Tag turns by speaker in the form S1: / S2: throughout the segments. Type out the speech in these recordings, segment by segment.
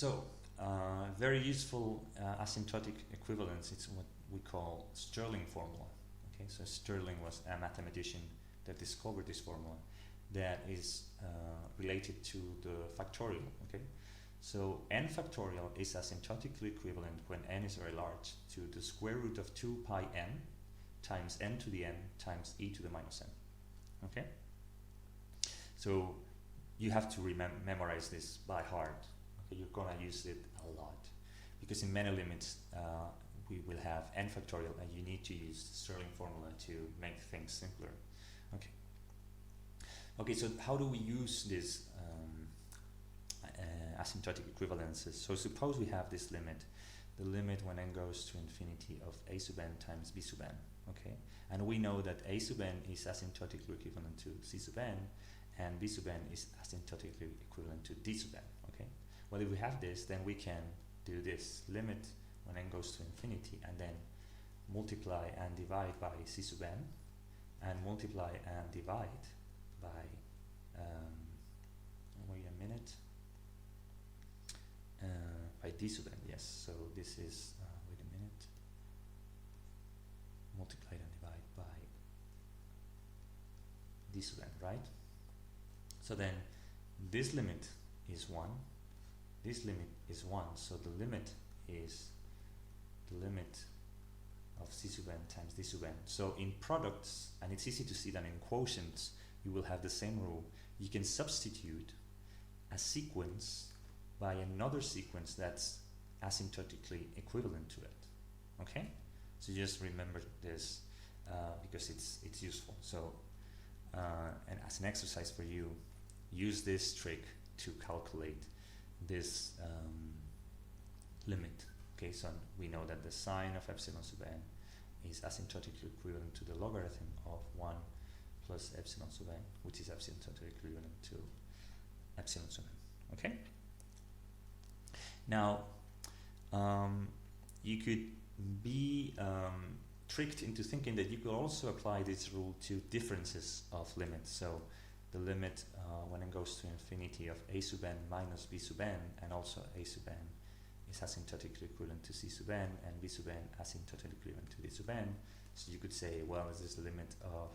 S1: So, very useful asymptotic equivalence. It's what we call Stirling formula. Okay, so Stirling was a mathematician that discovered this formula that is related to the factorial. Okay, so n factorial is asymptotically equivalent when n is very large to the square root of 2 pi n times n to the n times e to the minus n. Okay, so you have to memorize this by heart. Okay, you're gonna use it a lot because in many limits we will have n factorial and you need to use the Stirling formula to make things simpler. Okay. Okay, so how do we use these asymptotic equivalences? So suppose we have this limit, the limit when n goes to infinity of a sub n times b sub n. Okay, and we know that a sub n is asymptotically equivalent to c sub n, and b sub n is asymptotically equivalent to d sub n. Okay, well, if we have this, then we can do this limit when n goes to infinity, and then multiply and divide by c sub n, and multiply and divide by wait a minute, by d sub n. Yes, so this is wait a minute, multiply and divide by d sub n, right? So then this limit is 1, this limit is 1, so the limit is the limit of c sub n times d sub n. So in products, and it's easy to see that in quotients, you will have the same rule. You can substitute a sequence by another sequence that's asymptotically equivalent to it. Okay? So just remember this because it's useful. So and as an exercise for you, use this trick to calculate this limit. Okay, so we know that the sine of epsilon sub n is asymptotically equivalent to the logarithm of 1 plus epsilon sub n, which is asymptotically equivalent to epsilon sub n. Okay? Now, you could be tricked into thinking that you could also apply this rule to differences of limits. So the limit when it goes to infinity of a sub n minus b sub n, and also a sub n is asymptotically equivalent to c sub n, and b sub n asymptotically equivalent to d sub n. So you could say, well, this is the limit of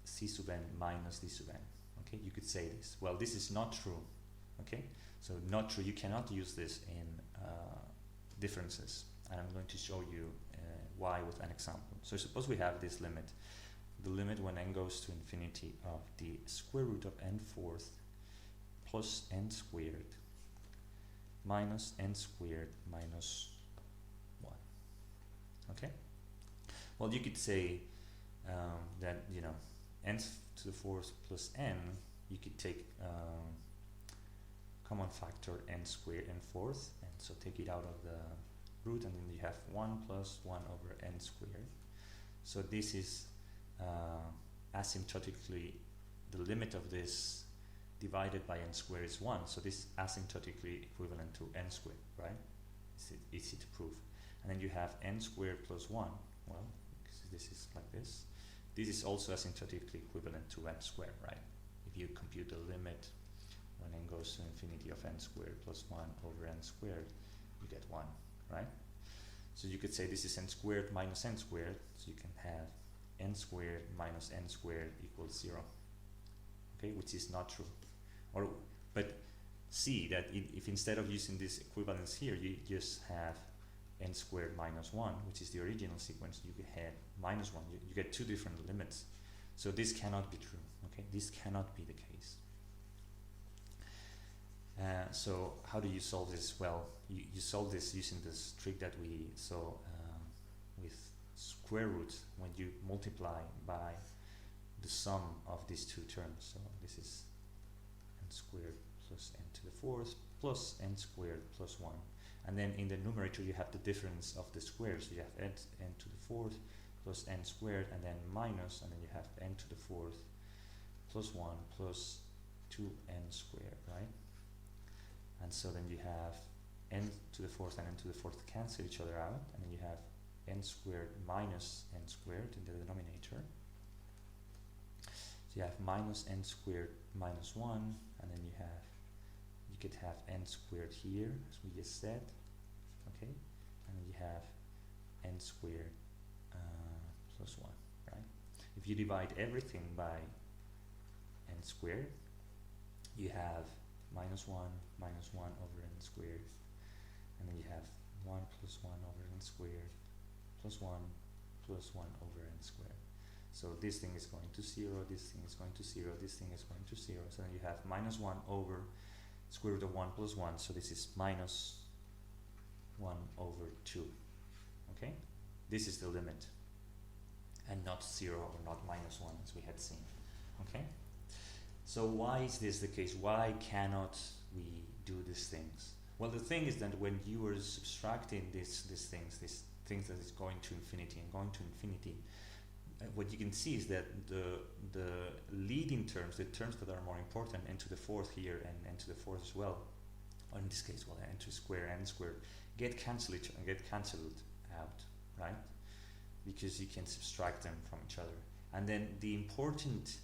S1: c sub n minus d sub n. Okay, you could say this. Well, this is not true. Okay, so not true. You cannot use this in differences, and I'm going to show you why with an example. So suppose we have this limit, the limit when n goes to infinity of the square root of n fourth plus n squared minus n squared minus 1. Okay, well, you could say that, you know, n to the fourth plus n, you could take common factor n squared n fourth, and so take it out of the root, and then you have 1 plus 1 over n squared. So this is asymptotically, the limit of this divided by n squared is 1, so this is asymptotically equivalent to n squared, right? It's easy to prove. And then you have n squared plus 1. Well, this is like this. This is also asymptotically equivalent to n squared, right? If you compute the limit when n goes to infinity of n squared plus 1 over n squared, you get 1, right? So you could say this is n squared minus n squared, so you can have n squared minus n squared equals 0, okay, which is not true. Or, but see that if instead of using this equivalence here, you just have n squared minus 1, which is the original sequence, you have minus 1, you get two different limits. So this cannot be true, okay? This cannot be the case. So how do you solve this? Well, you solve this using this trick that we saw with square roots when you multiply by the sum of these two terms. So this is n squared plus n to the fourth plus n squared plus 1. And then in the numerator you have the difference of the squares. So you have n to the fourth plus n squared, and then minus, and then you have n to the fourth plus 1 plus 2n squared, right? And so then you have n to the fourth and n to the fourth cancel each other out, and then you have n squared minus n squared in the denominator. So you have minus n squared minus 1, and then you could have n squared here, as we just said, okay, and then you have n squared plus 1, right? If you divide everything by n squared, you have minus 1 over n squared, and then you have 1 plus 1 over n squared plus 1 plus 1 over n squared. So this thing is going to 0, this thing is going to 0, this thing is going to 0. So then you have minus 1 over square root of 1 plus 1. So this is minus 1 over 2. Okay? This is the limit. And not 0 or not minus 1 as we had seen. Okay? So why is this the case? Why cannot we do these things? Well, the thing is that when you are subtracting these things that is going to infinity and going to infinity, what you can see is that the leading terms, the terms that are more important, n to the fourth here and n to the fourth as well, or in this case, well, n to the square, n squared, get cancelled out, right? Because you can subtract them from each other. And then the important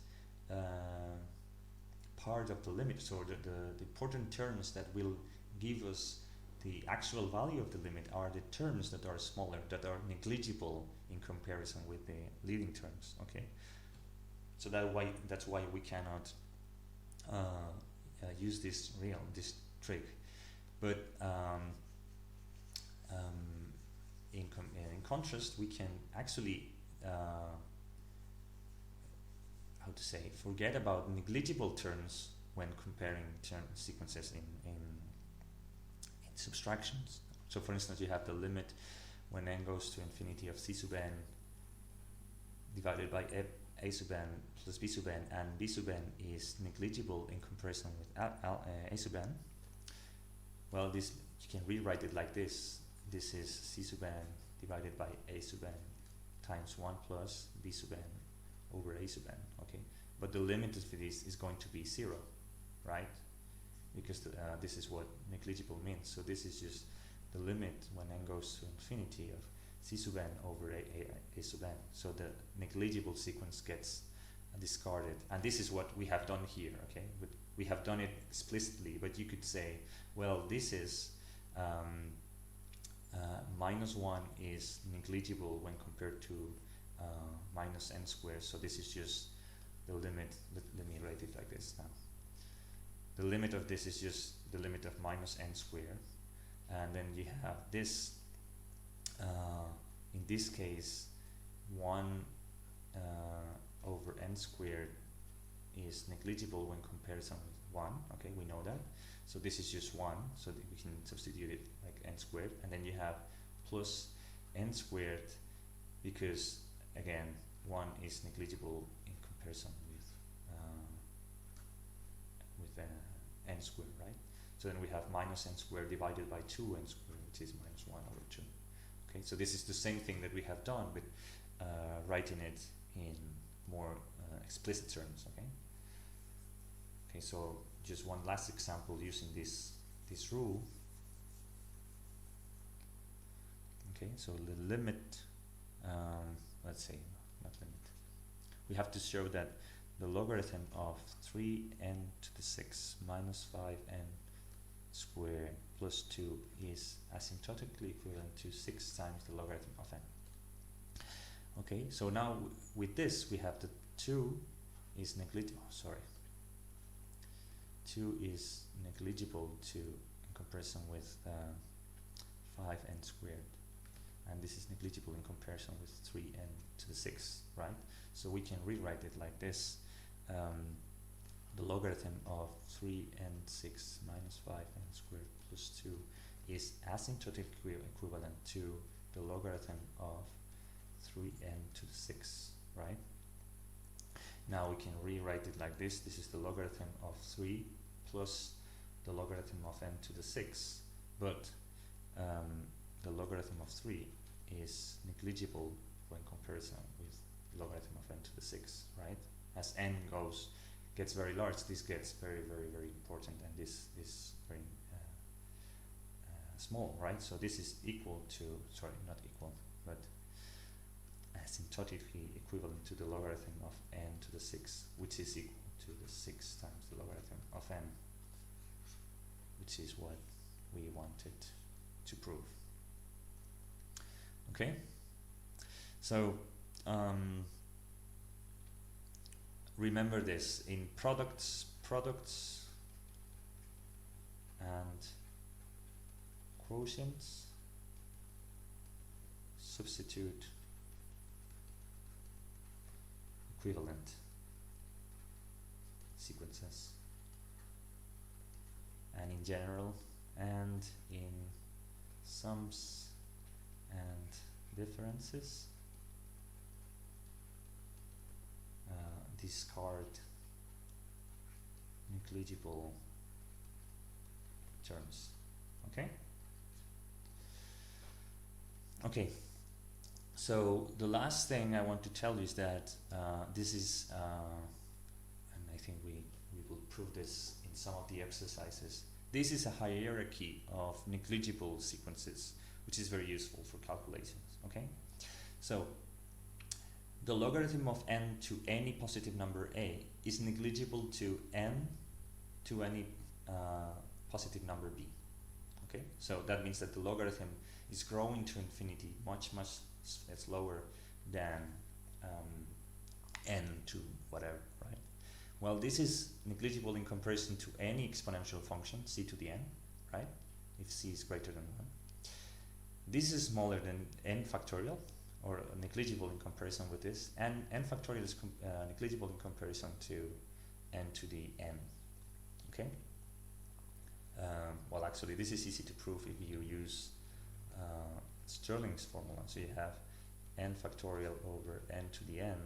S1: part of the limit, so the important terms that will give us the actual value of the limit are the terms that are smaller, that are negligible in comparison with the leading terms. Okay, so that's why we cannot use this trick. But in contrast, we can actually forget about negligible terms when comparing sequences in subtractions. So for instance, you have the limit when n goes to infinity of c sub n divided by a sub n plus b sub n, and b sub n is negligible in comparison with a sub n. Well, this you can rewrite it like this. This is c sub n divided by a sub n times 1 plus b sub n over a sub n. Okay, but the limit of this is going to be 0, right? Because this is what negligible means. So this is just the limit when n goes to infinity of c sub n over a sub n. So the negligible sequence gets discarded, and this is what we have done here. Okay, but we have done it explicitly, but you could say, well, this is minus 1 is negligible when compared to minus n squared. So this is just the limit. Let me write it like this now. The limit of this is just the limit of minus n squared, and then you have this, in this case, 1 over n squared is negligible when comparison with 1, okay, we know that. So this is just 1, so that we can substitute it like n squared, and then you have plus n squared, because again 1 is negligible in comparison with n squared, right? So then we have minus n squared divided by 2n squared, which is minus 1 over 2. Okay, so this is the same thing that we have done, but writing it in more explicit terms. Okay. Okay, so just one last example using this rule. Okay, so the limit, let's say, not limit. We have to show that the logarithm of 3n to the 6 minus 5n squared plus 2 is asymptotically equivalent to 6 times the logarithm of n. Okay, so now with this we have the 2 is negligible. 2 is negligible in comparison with 5n squared, and this is negligible in comparison with 3n to the 6, right? So we can rewrite it like this. The logarithm of 3n6 minus 5n squared plus 2 is asymptotically equivalent to the logarithm of 3n to the 6, right? Now we can rewrite it like this. This is the logarithm of 3 plus the logarithm of n to the 6, but the logarithm of 3 is negligible when comparison with the logarithm of n to the 6, right? As n gets very large, this gets very, very, very important, and this very small, right? So this is equal to, sorry, not equal, but asymptotically equivalent to the logarithm of n to the 6, which is equal to the 6 times the logarithm of n. which is what we wanted to prove. Okay, so remember this: in products and quotients, substitute equivalent sequences, and in general, and in sums and differences, discard negligible terms. Okay, so the last thing I want to tell you is that this is and I think we will prove this in some of the exercises. This is a hierarchy of negligible sequences, which is very useful for calculations. Okay, so the logarithm of n to any positive number a is negligible to n to any positive number b. Okay, so that means that the logarithm is growing to infinity much slower than n to whatever, right? Well, this is negligible in comparison to any exponential function, c to the n, right? If c is greater than 1. This is smaller than n factorial, or negligible in comparison with this, and n factorial is negligible in comparison to n to the n. Okay? Well, actually, this is easy to prove if you use Stirling's formula. So you have n factorial over n to the n,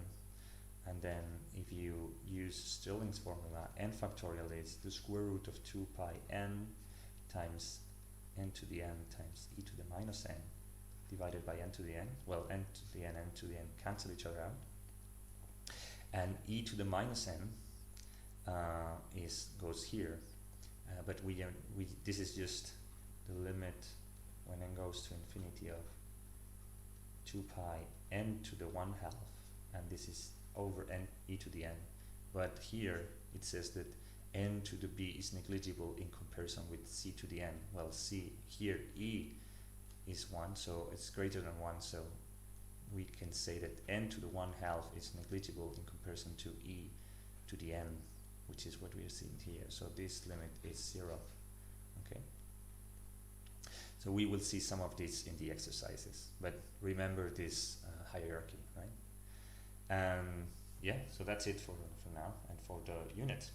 S1: and then if you use Stirling's formula, n factorial is the square root of 2 pi n times n to the n times e to the minus n divided by n to the n. Well, n to the n cancel each other out, and e to the minus n goes here, but this is just the limit when n goes to infinity of 2 pi n to the 1/2, and this is over n e to the n. But here it says that n to the b is negligible in comparison with c to the n. Well, c here, e is 1, so it's greater than 1, so we can say that n to the 1/2 is negligible in comparison to e to the n, which is what we are seeing here. So this limit is 0. Okay, so we will see some of this in the exercises, but remember this hierarchy, right? Yeah, so that's it for now and for the unit.